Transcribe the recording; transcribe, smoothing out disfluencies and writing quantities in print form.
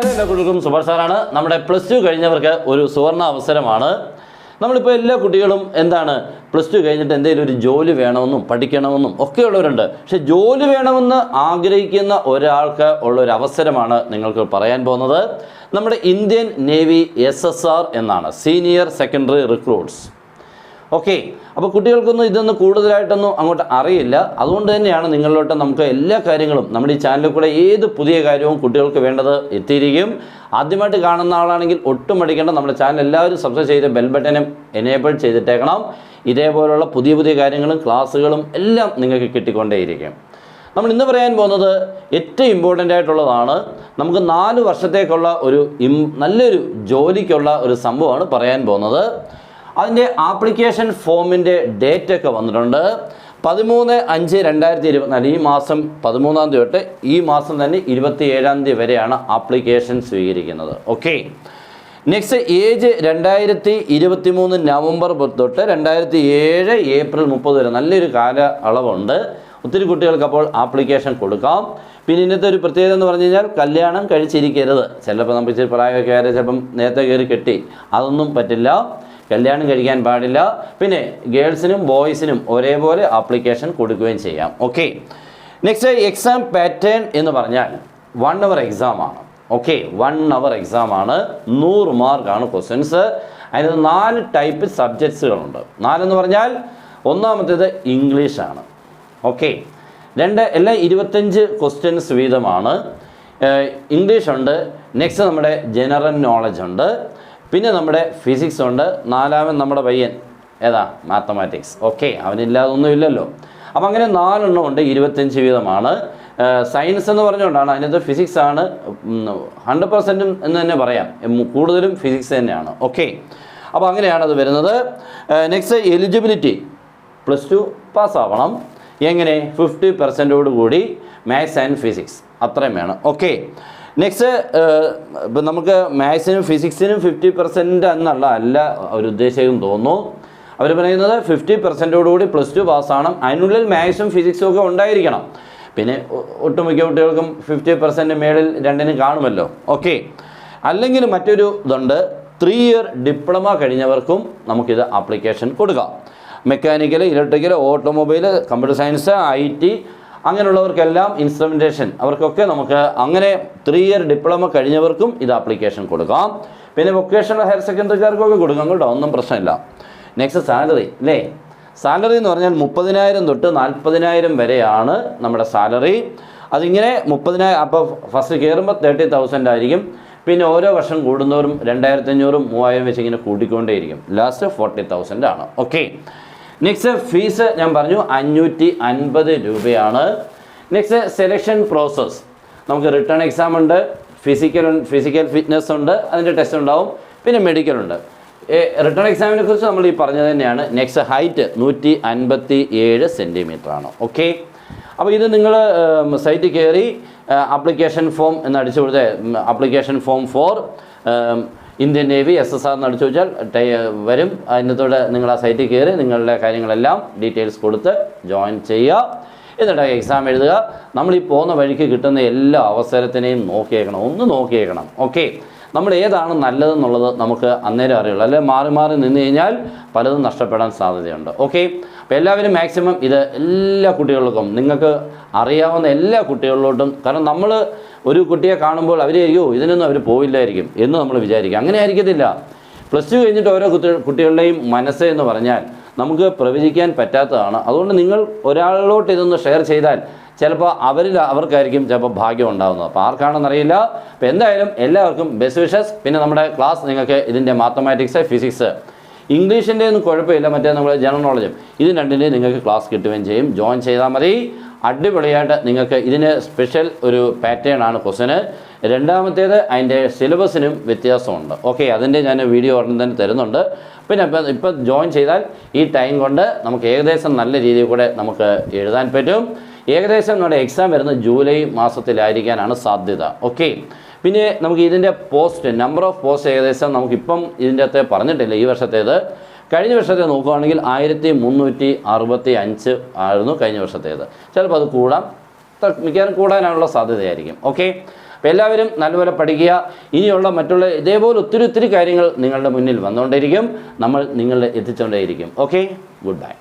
നമസ്കാരം, എല്ലാ കുട്ടികൾക്കും സൂപ്പർ സാറാണ്. നമ്മുടെ +2 കഴിഞ്ഞവർക്ക് ഒരു സുവർണ അവസരമാണ്. നമ്മളിപ്പോൾ എല്ലാ കുട്ടികളും എന്താണ് +2 കഴിഞ്ഞിട്ട് എന്തെങ്കിലും ഒരു ജോലി വേണമെന്നും പഠിക്കണമെന്നും ഒക്കെയുള്ളവരുണ്ട്. പക്ഷെ ജോലി വേണമെന്ന് ആഗ്രഹിക്കുന്ന ഒരാൾക്ക് ഉള്ളൊരു അവസരമാണ് നിങ്ങൾക്ക് പറയാൻ പോകുന്നത്. നമ്മുടെ ഇന്ത്യൻ നേവി SSR എന്നാണ്, സീനിയർ സെക്കൻഡറി റിക്രൂട്ട്സ്. ഓക്കെ, അപ്പോൾ കുട്ടികൾക്കൊന്നും ഇതൊന്നും കൂടുതലായിട്ടൊന്നും അങ്ങോട്ട് അറിയില്ല. അതുകൊണ്ട് തന്നെയാണ് നിങ്ങളിലോട്ട് നമുക്ക് എല്ലാ കാര്യങ്ങളും നമ്മുടെ ഈ ചാനലിൽ കൂടെ ഏത് പുതിയ കാര്യവും കുട്ടികൾക്ക് വേണ്ടത് എത്തിയിരിക്കും. ആദ്യമായിട്ട് കാണുന്ന ആളാണെങ്കിൽ ഒട്ടും മടിക്കേണ്ട, നമ്മുടെ ചാനൽ എല്ലാവരും സബ്സ്ക്രൈബ് ചെയ്ത് ബെൽ ബട്ടനും എനേബിൾ ചെയ്തിട്ടേക്കണം. ഇതേപോലുള്ള പുതിയ പുതിയ കാര്യങ്ങളും ക്ലാസ്സുകളും എല്ലാം നിങ്ങൾക്ക് കിട്ടിക്കൊണ്ടേയിരിക്കും. നമ്മൾ ഇന്ന് പറയാൻ പോകുന്നത് ഏറ്റവും ഇമ്പോർട്ടൻ്റ് ആയിട്ടുള്ളതാണ്. നമുക്ക് 4 വർഷത്തേക്കുള്ള ഒരു നല്ലൊരു ജോലിക്കുള്ള ഒരു സംഭവമാണ് പറയാൻ പോകുന്നത്. അതിൻ്റെ ആപ്ലിക്കേഷൻ ഫോമിൻ്റെ ഡേറ്റ് ഒക്കെ വന്നിട്ടുണ്ട്. 13/5/2024, ഈ മാസം 13-ാം തീയതി തൊട്ട് ഈ മാസം തന്നെ 27-ാം തീയതി വരെയാണ് ആപ്ലിക്കേഷൻ സ്വീകരിക്കുന്നത്. ഓക്കെ, നെക്സ്റ്റ് ഏജ് 2023 നവംബർ തൊട്ട് 2007 ഏപ്രിൽ 30 വരെ, നല്ലൊരു കാല അളവുണ്ട്. ഒത്തിരി കുട്ടികൾക്ക് അപ്പോൾ ആപ്ലിക്കേഷൻ കൊടുക്കാം. പിന്നെ ഇന്നത്തെ ഒരു പ്രത്യേകത എന്ന് പറഞ്ഞു കഴിഞ്ഞാൽ കല്യാണം കഴിച്ചിരിക്കരുത്. ചിലപ്പോൾ നമുക്ക് ഇച്ചിരി പ്രായമൊക്കെ ആയാലും ചിലപ്പം നേരത്തെ കയറി കെട്ടി, അതൊന്നും പറ്റില്ല. കല്യാണം കഴിക്കാൻ പാടില്ല. പിന്നെ ഗേൾസിനും ബോയ്സിനും ഒരേപോലെ ആപ്ലിക്കേഷൻ കൊടുക്കുകയും ചെയ്യാം. ഓക്കെ, നെക്സ്റ്റ് എക്സാം പാറ്റേൺ എന്ന് പറഞ്ഞാൽ 1 അവർ എക്സാമാണ്. ഓക്കെ, 1 അവർ എക്സാമാണ്. 100 മാർക്കാണ് ക്വസ്റ്റ്യൻസ്. അതിന് 4 ടൈപ്പ് സബ്ജക്ട്സുകളുണ്ട്. 4 എന്ന് പറഞ്ഞാൽ ഒന്നാമത്തേത് ഇംഗ്ലീഷാണ്. ഓക്കെ, എല്ലാം 25 ക്വസ്റ്റ്യൻസ് വീതമാണ്. ഇംഗ്ലീഷുണ്ട്. നെക്സ്റ്റ് നമ്മുടെ ജനറൽ നോളജ് ഉണ്ട്. പിന്നെ നമ്മുടെ ഫിസിക്സ് ഉണ്ട്. 4ാമൻ നമ്മുടെ പയ്യൻ ഏതാ, മാത്തമാറ്റിക്സ്. ഓക്കെ, അവനില്ലാതൊന്നും ഇല്ലല്ലോ. അപ്പം അങ്ങനെ 4 എണ്ണം ഉണ്ട്, 25 വീതമാണ്. സയൻസ് എന്ന് പറഞ്ഞുകൊണ്ടാണ്, അതിനകത്ത് ഫിസിക്സ് ആണ് 100% എന്ന് തന്നെ പറയാം. കൂടുതലും ഫിസിക്സ് തന്നെയാണ്. ഓക്കെ, അപ്പോൾ അങ്ങനെയാണ് അത് വരുന്നത്. Next eligibility +2 പാസ്സാവണം. എങ്ങനെ? 50% കൂടി മാത്സ് ആൻഡ് ഫിസിക്സ്, അത്രയും വേണം. ഓക്കെ, നെക്സ്റ്റ് ഇപ്പം നമുക്ക് മാത്സിനും ഫിസിക്സിനും 50% എന്നുള്ള അല്ല അവർ ഉദ്ദേശിക്കും തോന്നുന്നു. അവർ പറയുന്നത് 50% കൂടി +2 പാസ്സാവണം. അതിനുള്ളിൽ മാത്സും ഫിസിക്സും ഒക്കെ ഉണ്ടായിരിക്കണം. പിന്നെ ഒട്ടുമിക്ക കുട്ടികൾക്കും 50% മേളിൽ രണ്ടിനും കാണുമല്ലോ. ഓക്കെ, അല്ലെങ്കിൽ മറ്റൊരു ഇതുണ്ട്, 3 ഇയർ ഡിപ്ലോമ കഴിഞ്ഞവർക്കും നമുക്കിത് ആപ്ലിക്കേഷൻ കൊടുക്കാം. Mechanical, electrical, automobile, computer science, IT അങ്ങനെയുള്ളവർക്കെല്ലാം, ഇൻസ്ട്രുമെൻറ്റേഷൻ, അവർക്കൊക്കെ നമുക്ക് അങ്ങനെ 3 ഇയർ ഡിപ്ലോമ കഴിഞ്ഞവർക്കും ഇത് ആപ്ലിക്കേഷൻ കൊടുക്കാം. പിന്നെ വൊക്കേഷണൽ ഹയർ സെക്കൻഡറിക്കാർക്കൊക്കെ കൊടുക്കാം കേട്ടോ, ഒന്നും പ്രശ്നമില്ല. നെക്സ്റ്റ് സാലറി അല്ലേ. സാലറി എന്ന് പറഞ്ഞാൽ 30,000 തൊട്ട് 40,000 വരെയാണ് നമ്മുടെ സാലറി. അതിങ്ങനെ 30,000, അപ്പോൾ ഫസ്റ്റ് കയറുമ്പോൾ 30,000 ആയിരിക്കും. പിന്നെ ഓരോ വർഷം കൂടുന്നവരും 2,500, 3,000 വെച്ച് ഇങ്ങനെ കൂട്ടിക്കൊണ്ടേയിരിക്കും. ലാസ്റ്റ് 40,000 ആണ്. ഓക്കെ, നെക്സ്റ്റ് ഫീസ് ഞാൻ പറഞ്ഞു 550 രൂപയാണ്. നെക്സ്റ്റ് സെലക്ഷൻ പ്രോസസ്സ്, നമുക്ക് റിട്ടേൺ എക്സാം ഉണ്ട്, ഫിസിക്കൽ ഫിറ്റ്നസ് ഉണ്ട്, അതിൻ്റെ ടെസ്റ്റ് ഉണ്ടാവും, പിന്നെ മെഡിക്കൽ ഉണ്ട്. റിട്ടേൺ എക്സാമിനെ കുറിച്ച് നമ്മൾ ഈ പറഞ്ഞത് തന്നെയാണ്. നെക്സ്റ്റ് ഹൈറ്റ് 157 സെൻറ്റിമീറ്റർ ആണ്. ഓക്കെ, അപ്പോൾ ഇത് നിങ്ങൾ സൈറ്റിൽ കയറി ആപ്ലിക്കേഷൻ ഫോം എന്ന് അടിച്ചു കൊടുത്ത് application form for Indian navy SSR എന്ന് അടിച്ചു വെച്ചാൽ വരും. അതിനകത്തോടെ നിങ്ങൾ ആ സൈറ്റിൽ കയറി നിങ്ങളുടെ കാര്യങ്ങളെല്ലാം ഡീറ്റെയിൽസ് കൊടുത്ത് ജോയിൻ ചെയ്യുക. എന്നിട്ട് എക്സാം എഴുതുക. നമ്മൾ ഈ പോകുന്ന വഴിക്ക് കിട്ടുന്ന എല്ലാ അവസരത്തിനെയും ഒന്ന് നോക്കിയേക്കണം. ഓക്കെ, നമ്മൾ ഏതാണ് നല്ലതെന്നുള്ളത് നമുക്ക് അന്നേരം അറിയുള്ളൂ. അല്ലെങ്കിൽ മാറി മാറി നിന്ന് കഴിഞ്ഞാൽ പലതും നഷ്ടപ്പെടാൻ സാധ്യതയുണ്ട്. ഓക്കെ, അപ്പോൾ എല്ലാവരും മാക്സിമം ഇത് എല്ലാ കുട്ടികൾക്കും, നിങ്ങൾക്ക് അറിയാവുന്ന എല്ലാ കുട്ടികളിലോട്ടും, കാരണം നമ്മൾ ഒരു കുട്ടിയെ കാണുമ്പോൾ അവർ ഇതിനൊന്നും അവർ പോയില്ലായിരിക്കും എന്ന് നമ്മൾ വിചാരിക്കും. അങ്ങനെ ആയിരിക്കത്തില്ല. +2 കഴിഞ്ഞിട്ട് ഓരോ കുട്ടികളുടെയും മനസ്സ് എന്ന് പറഞ്ഞാൽ നമുക്ക് പ്രവചിക്കാൻ പറ്റാത്തതാണ്. അതുകൊണ്ട് നിങ്ങൾ ഒരാളിലോട്ട് ഇതൊന്ന് ഷെയർ ചെയ്താൽ ചിലപ്പോൾ അവർക്കായിരിക്കും ചിലപ്പോൾ ഭാഗ്യം ഉണ്ടാകുന്നത്. അപ്പോൾ ആർക്കാണെന്നറിയില്ല. അപ്പോൾ എന്തായാലും എല്ലാവർക്കും ബെസ്റ്റ് വിഷസ്. പിന്നെ നമ്മുടെ ക്ലാസ് നിങ്ങൾക്ക് ഇതിൻ്റെ മാത്തമാറ്റിക്സ്, ഫിസിക്സ്, ഇംഗ്ലീഷിൻ്റെ ഒന്നും കുഴപ്പമില്ല, മറ്റേ നമ്മുടെ ജനറൽ നോളജും, ഇത് രണ്ടിൻ്റെയും നിങ്ങൾക്ക് ക്ലാസ് കിട്ടുകയും ചെയ്യും. ജോയിൻ ചെയ്താൽ മതി. അടിപൊളിയായിട്ട് നിങ്ങൾക്ക് ഇതിന് സ്പെഷ്യൽ ഒരു പാറ്റേൺ ആണ് ക്വസ്റ്റ്യന്. രണ്ടാമത്തേത് അതിൻ്റെ സിലബസിനും വ്യത്യാസമുണ്ട്. ഓക്കെ, അതിൻ്റെ ഞാൻ വീഡിയോ ഉടനെ തന്നെ തരുന്നുണ്ട്. പിന്നെ ഇപ്പം ജോയിൻ ചെയ്താൽ ഈ ടൈം കൊണ്ട് നമുക്ക് ഏകദേശം നല്ല രീതിയിൽ കൂടെ നമുക്ക് എഴുതാൻ പറ്റും. ഏകദേശം നമ്മുടെ എക്സാം വരുന്നത് ജൂലൈ മാസത്തിലായിരിക്കാനാണ് സാധ്യത. ഓക്കെ, പിന്നെ നമുക്ക് ഇതിൻ്റെ നമ്പർ ഓഫ് പോസ്റ്റ് ഏകദേശം നമുക്കിപ്പം ഇതിൻ്റെ അകത്ത് പറഞ്ഞിട്ടില്ല. ഈ വർഷത്തേത്, കഴിഞ്ഞ വർഷത്തെ നോക്കുകയാണെങ്കിൽ 1365 ആയിരുന്നു കഴിഞ്ഞ വർഷത്തേത്. ചിലപ്പോൾ അത് കൂടാം, മിക്കവാറും കൂടാനുള്ള സാധ്യതയായിരിക്കും. ഓക്കെ, അപ്പോൾ എല്ലാവരും നല്ലപോലെ പഠിക്കുക. ഇനിയുള്ള മറ്റുള്ള ഇതേപോലെ ഒത്തിരി കാര്യങ്ങൾ നിങ്ങളുടെ മുന്നിൽ വന്നുകൊണ്ടിരിക്കും. നമ്മൾ നിങ്ങളെ എത്തിച്ചുകൊണ്ടേയിരിക്കും. Okay, good bye.